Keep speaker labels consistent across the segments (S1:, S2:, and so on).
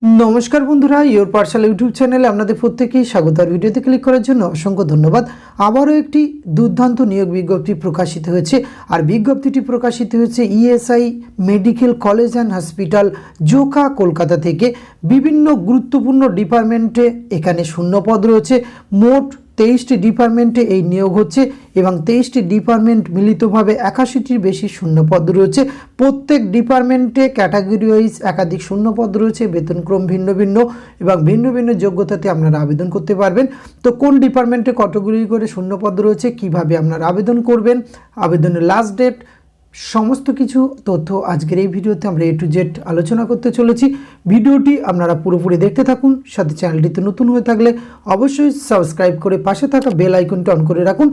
S1: নমস্কার বন্ধুরা, your Pathsala YouTube চ্যানেলে আপনাদের প্রত্যেকেই স্বাগত। আর ভিডিওতে ক্লিক করার জন্য অসংখ্য ধন্যবাদ। আবারও একটি দুর্দান্ত নিয়োগ বিজ্ঞপ্তি প্রকাশিত হয়েছে। আর বিজ্ঞপ্তিটি প্রকাশিত হয়েছে ESI medical college and hospital Joka, Kolkata থেকে। বিভিন্ন গুরুত্বপূর্ণ ডিপার্টমেন্টে এখানে শূন্যপদ রয়েছে। মোট 23টি ডিপার্টমেন্টে এই নিয়োগ হচ্ছে এবং 23টি ডিপার্টমেন্ট মিলিতভাবে 81টির বেশি শূন্যপদ রয়েছে। প্রত্যেক ডিপার্টমেন্টে ক্যাটাগরি ওয়াইজ একাধিক শূন্যপদ রয়েছে, বেতনক্রম ভিন্ন ভিন্ন এবং ভিন্ন ভিন্ন যোগ্যতাতে আপনারা আবেদন করতে পারবেন। তো কোন ডিপার্টমেন্টে কতগুলি করে শূন্যপদ রয়েছে, কিভাবে আপনারা আবেদন করবেন, আবেদনের লাস্ট ডেট, সমস্ত কিছু তথ্য আজকের এই ভিডিওতে আমরা A to Z আলোচনা করতে চলেছি। ভিডিওটি আপনারা পুরোপুরি দেখতে থাকুন। সাথে চ্যানেলটিতে নতুন হয়ে থাকলে অবশ্যই সাবস্ক্রাইব করে পাশে থাকা বেল আইকনটি অন করে রাখুন,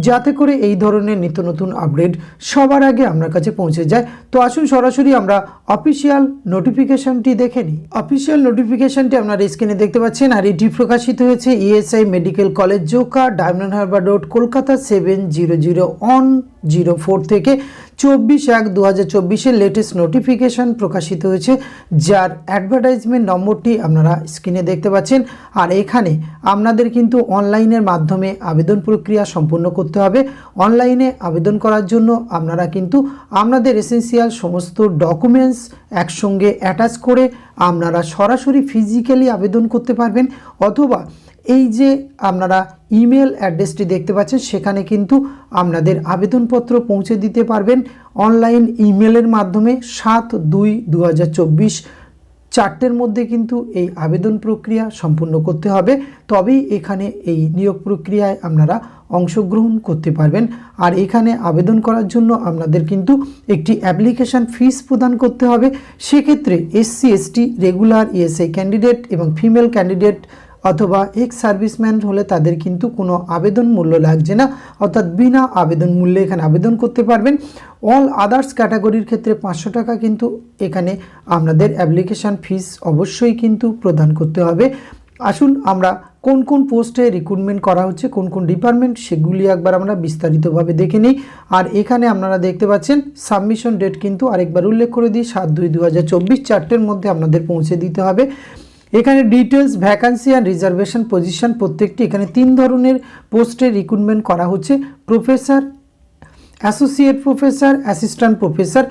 S1: যাতে করে এই ধরনের নিত্য নতুন আপডেট সবার আগে আপনার কাছে পৌঁছে যায়। তো আসুন সরাসরি আমরা অফিসিয়াল নোটিফিকেশনটি দেখে নিই। অফিসিয়াল নোটিফিকেশনটি আপনারা স্ক্রিনে দেখতে পাচ্ছেন। আর এটি প্রকাশিত হয়েছে ESI medical college Joka, diamond Harbour road, Kolkata 700104 থেকে 24/1/2024 লেটেস্ট নোটিফিকেশন প্রকাশিত হয়েছে, যার অ্যাডভার্টাইজমেন্ট নম্বরটি আপনারা স্ক্রিনে দেখতে পাচ্ছেন। আর এখানে আপনাদের কিন্তু অনলাইনের মাধ্যমে আবেদন প্রক্রিয়া সম্পূর্ণ করতে হবে। অনলাইনে আবেদন করার জন্য আপনারা কিন্তু আপনাদের এসেন্সিয়াল সমস্ত ডকুমেন্টস একসঙ্গে অ্যাটাচ করে আপনারা সরাসরি ফিজিক্যালি আবেদন করতে পারবেন, অথবা এই যে আপনারা ইমেল অ্যাড্রেসটি দেখতে পাচ্ছেন সেখানে কিন্তু আপনাদের আবেদনপত্র পৌঁছে দিতে পারবেন অনলাইন ইমেলের মাধ্যমে। 7/2/2024 4টের মধ্যে কিন্তু এই আবেদন প্রক্রিয়া সম্পূর্ণ করতে হবে, তবেই এখানে এই নিয়োগ প্রক্রিয়ায় আপনারা অংশগ্রহণ করতে পারবেন। আর এখানে আবেদন করার জন্য আপনাদের কিন্তু একটি অ্যাপ্লিকেশান ফিস প্রদান করতে হবে। সেক্ষেত্রে SC ST regular ESI candidate এবং ফিমেল ক্যান্ডিডেট অথবা এক্স সার্ভিসম্যান হলে তাদের কিন্তু কোনো আবেদন মূল্য লাগছে না, অর্থাৎ বিনা আবেদন মূল্যে এখানে আবেদন করতে পারবেন। অল আদার্স ক্যাটাগরির ক্ষেত্রে 500 টাকা কিন্তু এখানে আপনাদের অ্যাপ্লিকেশান ফিস অবশ্যই কিন্তু প্রদান করতে হবে। আসুন আমরা কোন কোন পোস্টে রিক্রুটমেন্ট করা হচ্ছে, কোন কোন ডিপার্টমেন্ট, সেগুলি একবার আমরা বিস্তারিতভাবে দেখে নিই। আর এখানে আপনারা দেখতে পাচ্ছেন সাবমিশন ডেট কিন্তু আরেকবার উল্লেখ করে দিই, 7/2/2024 4টের মধ্যে আপনাদের পৌঁছে দিতে হবে। এখানে ডিটেলস, ভ্যাকান্সি আর রিজার্ভেশন পজিশন প্রত্যেকটি, এখানে 3 ধরনের পোস্টে রিক্রুটমেন্ট করা হচ্ছে। Professor, associate professor, assistant professor,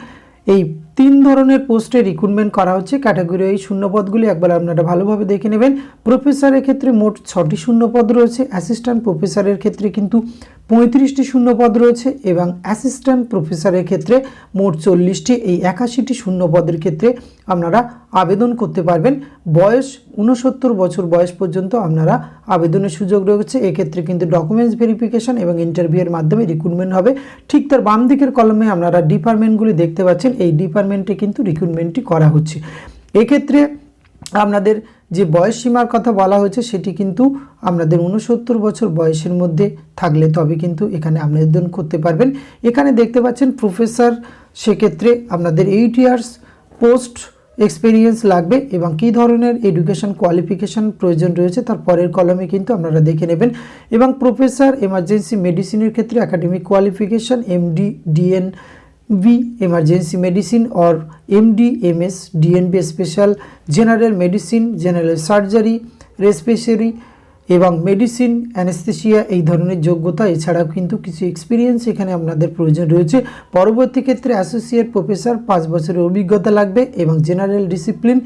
S1: এই 3 ধরনের পোস্টে রিক্রুটমেন্ট করা হচ্ছে। ক্যাটাগরি এই শূন্যপদগুলি একবার আপনারা ভালোভাবে দেখে নেবেন। প্রফেসরের ক্ষেত্রে মোট 6টি শূন্যপদ রয়েছে, অ্যাসিস্ট্যান্ট প্রফেসরের ক্ষেত্রে কিন্তু 35টি শূন্যপদ রয়েছে এবং অ্যাসিস্ট্যান্ট প্রফেসরের ক্ষেত্রে মোট 40টি। এই 81টি শূন্যপদের ক্ষেত্রে আপনারা আবেদন করতে পারবেন। বয়স 69 বছর বয়স পর্যন্ত আপনারা আবেদনের সুযোগ রয়েছে। এক্ষেত্রে কিন্তু ডকুমেন্টস ভেরিফিকেশন এবং ইন্টারভিউয়ের মাধ্যমে রিক্রুটমেন্ট হবে। ঠিক তার বাম দিকের কলমে আপনারা ডিপার্টমেন্টগুলি দেখতে পাচ্ছেন, এই ডিপার্টমেন্টে কিন্তু রিক্রুটমেন্টটি করা হচ্ছে। এক্ষেত্রে আপনাদের যে বয়স সীমার কথা বলা হয়েছে সেটি কিন্তু আপনাদের 69 বছর বয়সের মধ্যে থাকলে তবে কিন্তু এখানে আবেদন করতে পারবেন। এখানে দেখতে পাচ্ছেন প্রফেসর, সেক্ষেত্রে আপনাদের 8 ইয়ার্স পোস্ট এক্সপিরিয়েন্স লাগবে এবং কী ধরনের এডুকেশন কোয়ালিফিকেশান প্রয়োজন রয়েছে তার পরের কলমে কিন্তু আপনারা দেখে নেবেন। এবং প্রফেসর এমার্জেন্সি মেডিসিনের ক্ষেত্রে academic qualification MD DNB emergency medicine or MD MS DNB special general medicine, general surgery, respiratory এবং মেডিসিন, অ্যানেস্থেসিয়া, এই ধরনের যোগ্যতা। এছাড়াও কিন্তু কিছু এক্সপিরিয়েন্স এখানে আপনাদের প্রয়োজন রয়েছে। পরবর্তী ক্ষেত্রে অ্যাসোসিয়েট প্রফেসর 5 বছরের অভিজ্ঞতা লাগবে এবং জেনারেল ডিসিপ্লিন,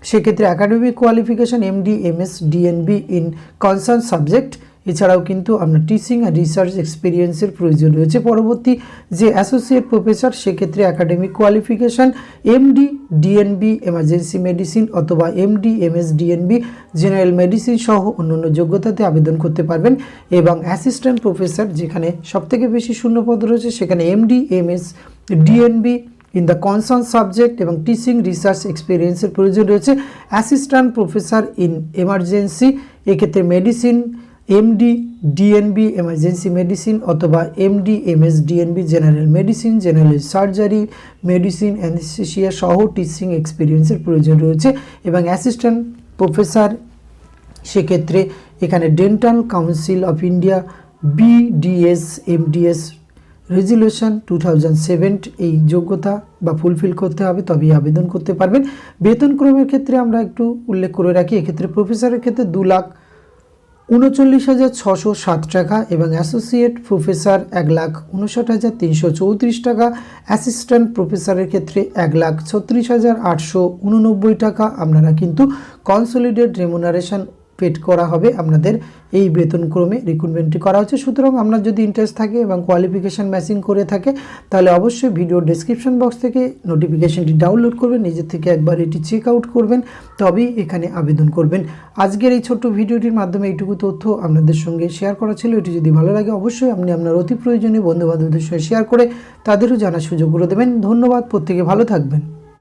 S1: সেক্ষেত্রে academic qualification MD MS DNB in concern subject. এছাড়াও কিন্তু আপনার টিচিং আর রিসার্চ এক্সপিরিয়েন্সের প্রয়োজন রয়েছে। পরবর্তী যে অ্যাসোসিয়েট প্রফেসর, সেক্ষেত্রে academic qualification MD DNB emergency medicine অথবা MD MS DNB general medicine সহ অন্যান্য যোগ্যতাতে আবেদন করতে পারবেন। এবং অ্যাসিস্ট্যান্ট প্রফেসর, যেখানে সবথেকে বেশি শূন্যপদ রয়েছে, সেখানে MD MS DNB in the concern subject এবং টিচিং রিসার্চ এক্সপিরিয়েন্সের প্রয়োজন রয়েছে। অ্যাসিস্ট্যান্ট প্রফেসর ইন এমার্জেন্সি, এক্ষেত্রে medicine MD DNB emergency medicine অথবা MD MS DNB general medicine, general surgery, medicine, anaesthesia সহ টিচিং এক্সপিরিয়েন্সের প্রয়োজন রয়েছে। এবং অ্যাসিস্ট্যান্ট প্রফেসর, সেক্ষেত্রে এখানে dental council of India BDS MDS resolution 2007 এই যোগ্যতা বা ফুলফিল করতে হবে, তবেই আবেদন করতে পারবেন। বেতন ক্রমের ক্ষেত্রে আমরা একটু উল্লেখ করে রাখি, এক্ষেত্রে প্রফেসরের ক্ষেত্রে 2,39,607 টাকা এবং অ্যাসোসিয়েট প্রফেসর 1,59,334 টাকা, অ্যাসিস্ট্যান্ট প্রফেসরের ক্ষেত্রে 1,36,889 টাকা আপনারা কিন্তু কনসলিডেট রেমুনারেশন পেড করা হবে। আপনাদের এই বেতনক্রমে রিক্রুটমেন্টটি করা হচ্ছে। সুতরাং আপনার যদি ইন্টারেস্ট থাকে এবং কোয়ালিফিকেশান ম্যাচিং করে থাকে তাহলে অবশ্যই ভিডিও ডেসক্রিপশন বক্স থেকে নোটিফিকেশনটি ডাউনলোড করবেন, নিজের থেকে একবার এটি চেক আউট করবেন, তবেই এখানে আবেদন করবেন। আজকের এই ছোট্ট ভিডিওটির মাধ্যমে এইটুকু তথ্য আপনাদের সঙ্গে শেয়ার করা ছিল। এটি যদি ভালো লাগে অবশ্যই আপনি আপনার অতি প্রয়োজনীয় বন্ধুবান্ধবদের সঙ্গে শেয়ার করে তাদেরও জানার সুযোগ করে দেবেন। ধন্যবাদ, প্রত্যেকে ভালো থাকবেন।